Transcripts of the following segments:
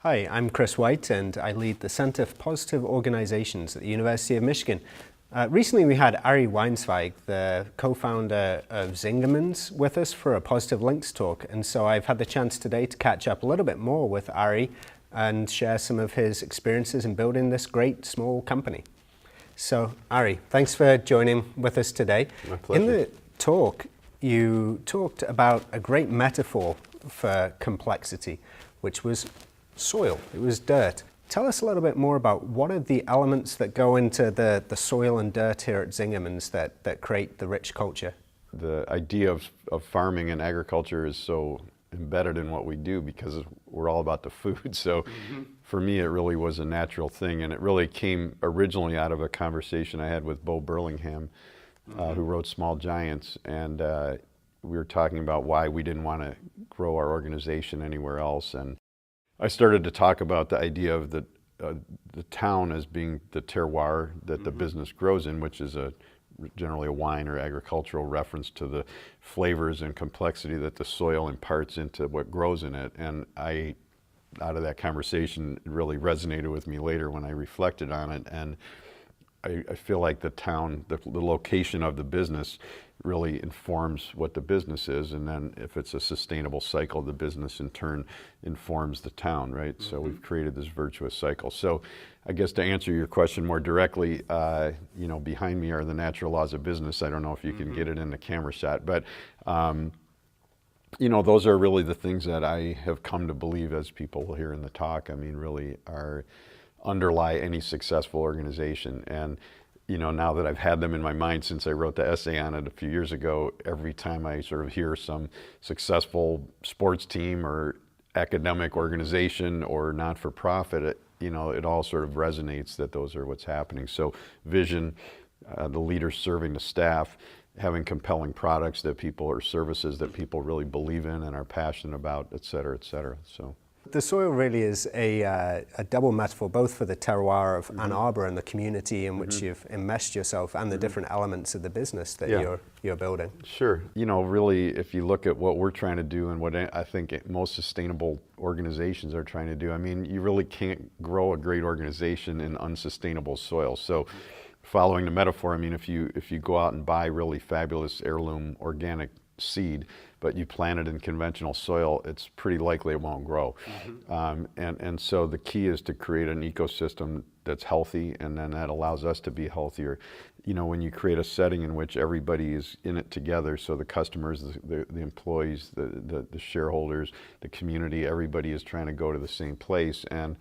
Hi, I'm Chris White and I lead the Center for Positive Organizations at the University of Michigan. Recently we had Ari Weinzweig, the co-founder of Zingerman's, with us for a Positive Links talk, and so I've had the chance today to catch up a little bit more with Ari and share some of his experiences in building this great small company. So Ari, thanks for joining with us today. My pleasure. In the talk, you talked about a great metaphor for complexity, which was soil. It was dirt. Tell us a little bit more about what are the elements that go into the soil and dirt here at Zingerman's that create the rich culture? The idea of farming and agriculture is so embedded in what we do because we're all about the food. So for me, it really was a natural thing. And it really came originally out of a conversation I had with Bo Burlingham, who wrote Small Giants. And we were talking about why we didn't want to grow our organization anywhere else. And I started to talk about the idea of the town as being the terroir that the business grows in, which is generally a wine or agricultural reference to the flavors and complexity that the soil imparts into what grows in it. And out of that conversation, it really resonated with me later when I reflected on it. And I feel like the town, the location of the business really informs what the business is, and then if it's a sustainable cycle, the business in turn informs the town, right? So we've created this virtuous cycle. So I guess to answer your question more directly, behind me are the natural laws of business. I don't know if you can get it in the camera shot, but those are really the things that I have come to believe, as people will hear in the talk, really underlie any successful organization. And now that I've had them in my mind since I wrote the essay on it a few years ago, every time I sort of hear some successful sports team or academic organization or not-for-profit, it all sort of resonates that those are what's happening. So vision, the leaders serving the staff, having compelling products that people, or services that people really believe in and are passionate about, et cetera, et cetera. So. The soil really is a double metaphor, both for the terroir of Ann Arbor and the community in which you've enmeshed yourself, and the different elements of the business that you're building. Sure. Really, if you look at what we're trying to do and what I think most sustainable organizations are trying to do, you really can't grow a great organization in unsustainable soil. So following the metaphor, if you go out and buy really fabulous heirloom organic seed, but you plant it in conventional soil, it's pretty likely it won't grow. And so the key is to create an ecosystem that's healthy, and then that allows us to be healthier. When you create a setting in which everybody is in it together, so the customers, the employees, the shareholders, the community, everybody is trying to go to the same place, and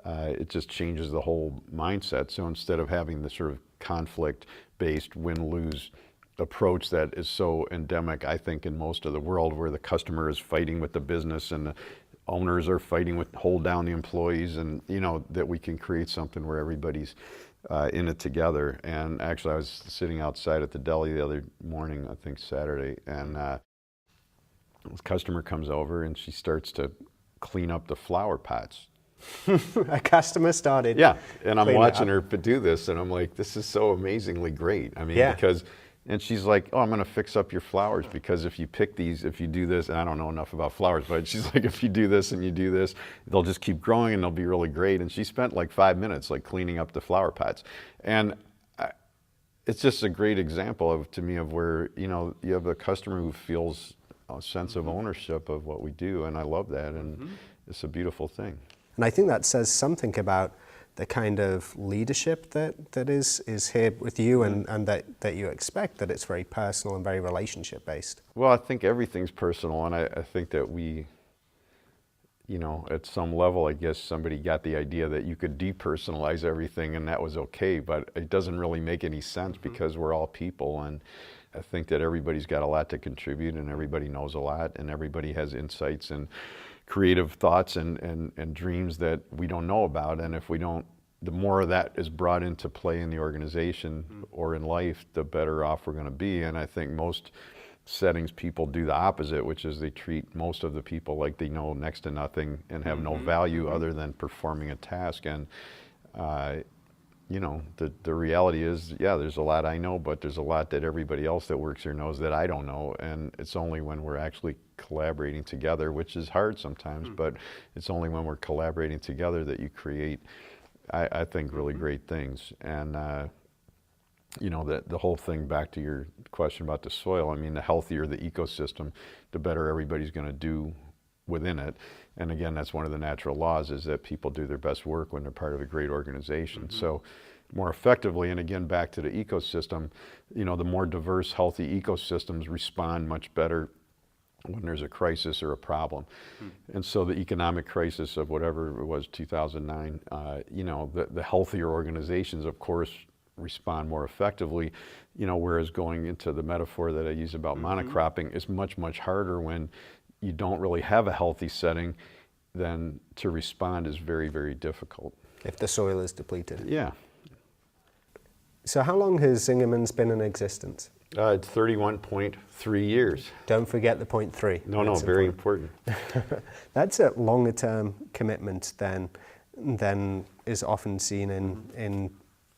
it just changes the whole mindset. So instead of having the sort of conflict-based win-lose approach that is so endemic, I think, in most of the world, where the customer is fighting with the business and the owners are fighting with hold down the employees, and that we can create something where everybody's in it together. And actually, I was sitting outside at the deli the other morning, I think Saturday, and this customer comes over and she starts to clean up the flower pots. A customer started. Yeah, and I'm watching her do this, and I'm like, this is so amazingly great. Because. And she's like, oh, I'm going to fix up your flowers, because if you pick these, if you do this, and I don't know enough about flowers, but she's like, if you do this and you do this, they'll just keep growing and they'll be really great. And she spent like 5 minutes cleaning up the flower pots. And it's just a great example to me of where, you have a customer who feels a sense of ownership of what we do. And I love that. And it's a beautiful thing. And I think that says something about the kind of leadership that is here with you, and that you expect, that it's very personal and very relationship based. Well, I think everything's personal, and I think that we, at some level, I guess somebody got the idea that you could depersonalize everything and that was okay, but it doesn't really make any sense because we're all people, and I think that everybody's got a lot to contribute, and everybody knows a lot, and everybody has insights and creative thoughts and dreams that we don't know about. And if we don't, the more of that is brought into play in the organization or in life, the better off we're going to be. And I think most settings, people do the opposite, which is they treat most of the people like they know next to nothing and have no value other than performing a task. And the reality is, there's a lot I know, but there's a lot that everybody else that works here knows that I don't know. And it's only when we're actually collaborating together, which is hard sometimes, but it's only when we're collaborating together that you create, I think, really great things. And you know, the whole thing, back to your question about the soil, I mean, the healthier the ecosystem, the better everybody's going to do within it. And again, that's one of the natural laws, is that people do their best work when they're part of a great organization. So more effectively, and again, back to the ecosystem, you know, the more diverse, healthy ecosystems respond much better when there's a crisis or a problem. And so the economic crisis of whatever it was, 2009, you know, the healthier organizations, of course, respond more effectively, you know, whereas going into the metaphor that I use about monocropping is much, much harder when you don't really have a healthy setting. Then to respond is very, very difficult. If the soil is depleted. Yeah. So how long has Zingerman's been in existence? 31.3 years. Don't forget the point 3. No, no, very important. That's a longer term commitment than is often seen in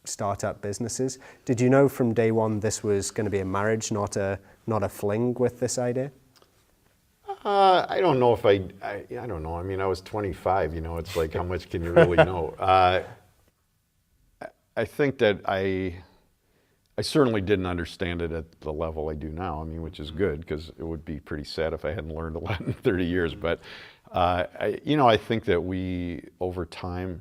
startup businesses. Did you know from day one this was going to be a marriage, not a fling with this idea? I don't know if I don't know. I mean, I was 25, you know, it's like, how much can you really know? I think that I certainly didn't understand it at the level I do now. I mean, which is good, because it would be pretty sad if I hadn't learned a lot in 30 years. But, you know, I think that we, over time,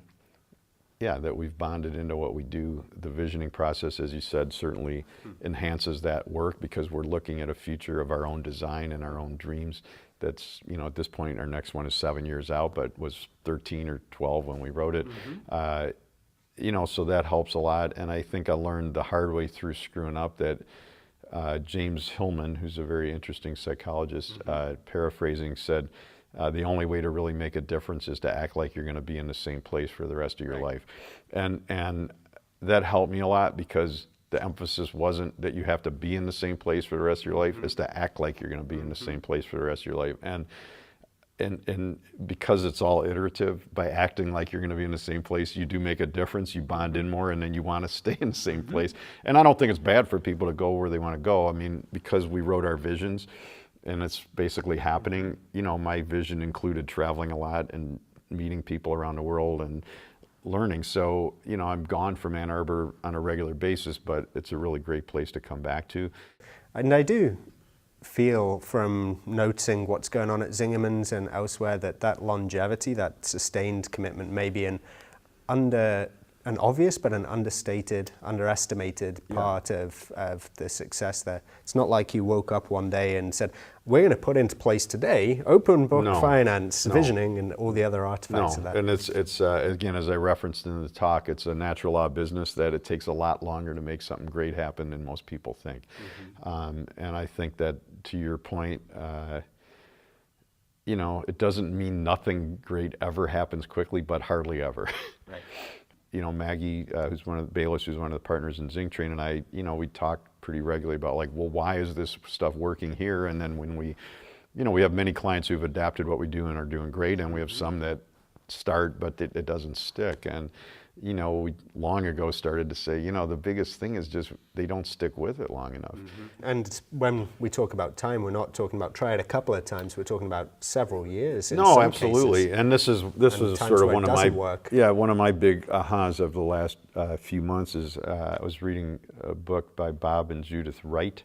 yeah, that we've bonded into what we do. The visioning process, as you said, certainly enhances that work, because we're looking at a future of our own design and our own dreams. That's, you know, at this point, our next one is 7 years out, but was 13 or 12 when we wrote it. You know, so that helps a lot. And I think I learned the hard way through screwing up that James Hillman, who's a very interesting psychologist, paraphrasing, said, the only way to really make a difference is to act like you're going to be in the same place for the rest of your life. And that helped me a lot, because the emphasis wasn't that you have to be in the same place for the rest of your life, it's to act like you're going to be in the same place for the rest of your life. And because it's all iterative, by acting like you're going to be in the same place, you do make a difference, you bond in more, and then you want to stay in the same place. And I don't think it's bad for people to go where they want to go. I mean, because we wrote our visions, and it's basically happening. You know, my vision included traveling a lot and meeting people around the world and learning. So, you know, I'm gone from Ann Arbor on a regular basis, but it's a really great place to come back to. And I do feel, from noticing what's going on at Zingerman's and elsewhere, that longevity, that sustained commitment may be an obvious but an underestimated part of the success there. It's not like you woke up one day and said, we're going to put into place today open book finance, visioning, and all the other artifacts of that. And it's again, as I referenced in the talk, it's a natural law business that it takes a lot longer to make something great happen than most people think. And I think that, to your point, you know, it doesn't mean nothing great ever happens quickly, but hardly ever. Right. You know, Maggie, who's one of the partners in Zing Train, and I, you know, we talk pretty regularly about, like, well, why is this stuff working here? And then when we, you know, we have many clients who've adapted what we do and are doing great, and we have some that start, but it doesn't stick. And, you know, we long ago started to say, you know, the biggest thing is just they don't stick with it long enough. And when we talk about time, we're not talking about try it a couple of times, we're talking about several years in No, some absolutely. cases. And this is sort of one of my big ahas of the last few months is I was reading a book by Bob and Judith Wright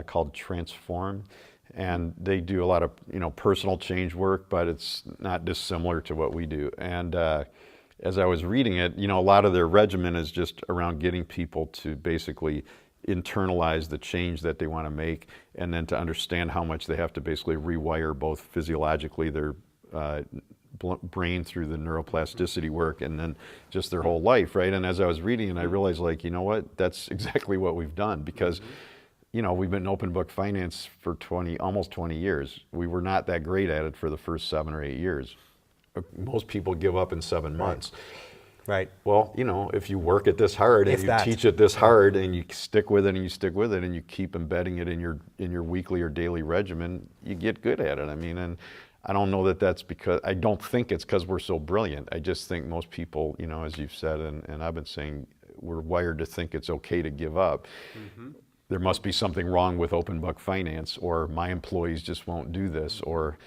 called Transform. And they do a lot of, you know, personal change work, but it's not dissimilar to what we do. And as I was reading it, you know, a lot of their regimen is just around getting people to basically internalize the change that they want to make, and then to understand how much they have to basically rewire both physiologically their brain through the neuroplasticity work, and then just their whole life, right? And as I was reading it, I realized, like, you know what, that's exactly what we've done, because you know, we've been in open book finance for almost 20 years. We were not that great at it for the first 7 or 8 years. Most people give up in 7 months. Right. Well, you know, if you work at this hard and you teach it this hard and you stick with it and you stick with it and you keep embedding it in your weekly or daily regimen, you get good at it. I mean, and I don't know that that's because, I don't think it's because we're so brilliant. I just think most people, you know, as you've said, and I've been saying, we're wired to think it's okay to give up. there must be something wrong with open book finance, or my employees just won't do this, or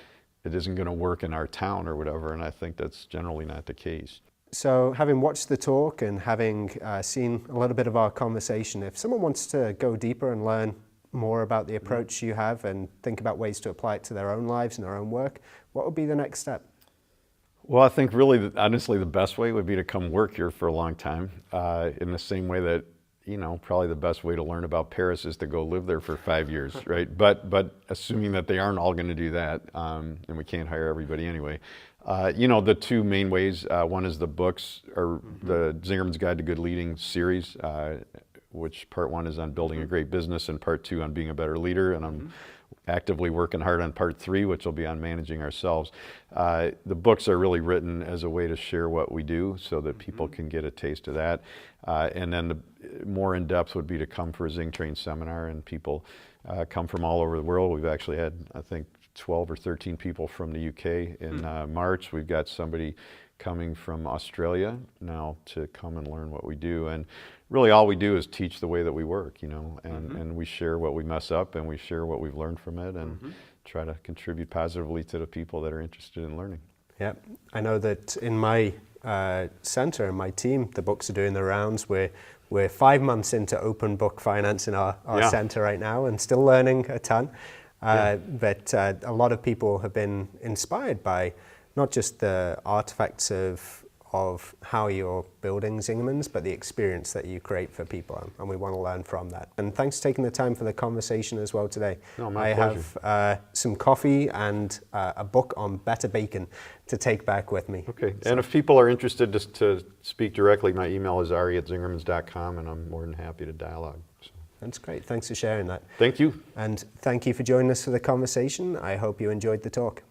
it isn't going to work in our town or whatever. And I think that's generally not the case. So having watched the talk and having seen a little bit of our conversation, if someone wants to go deeper and learn more about the approach you have and think about ways to apply it to their own lives and their own work, what would be the next step? Well, I think really, honestly, the best way would be to come work here for a long time, in the same way that, probably the best way to learn about Paris is to go live there for 5 years, right? But assuming that they aren't all going to do that, and we can't hire everybody anyway. The two main ways, one is the books, or the Zingerman's Guide to Good Leading series, which part 1 is on building a great business and part 2 on being a better leader. And I'm actively working hard on part 3, which will be on managing ourselves. The books are really written as a way to share what we do so that people can get a taste of that. And then the more in depth would be to come for a Zing Train seminar, and people come from all over the world. We've actually had, I think, 12 or 13 people from the UK in March. We've got somebody coming from Australia now to come and learn what we do. And really all we do is teach the way that we work, and we share what we mess up, and we share what we've learned from it, and try to contribute positively to the people that are interested in learning. Yeah, I know that in my center and my team, the books are doing the rounds. We're 5 months into open book finance in our center right now, and still learning a ton. But a lot of people have been inspired by not just the artifacts of how you're building Zingerman's, but the experience that you create for people, and we want to learn from that. And thanks for taking the time for the conversation as well today. No, my pleasure. I have some coffee and a book on better bacon to take back with me. Okay, and if people are interested to speak directly, my email is ari@zingermans.com, and I'm more than happy to dialogue. So. That's great. Thanks for sharing that. Thank you. And thank you for joining us for the conversation. I hope you enjoyed the talk.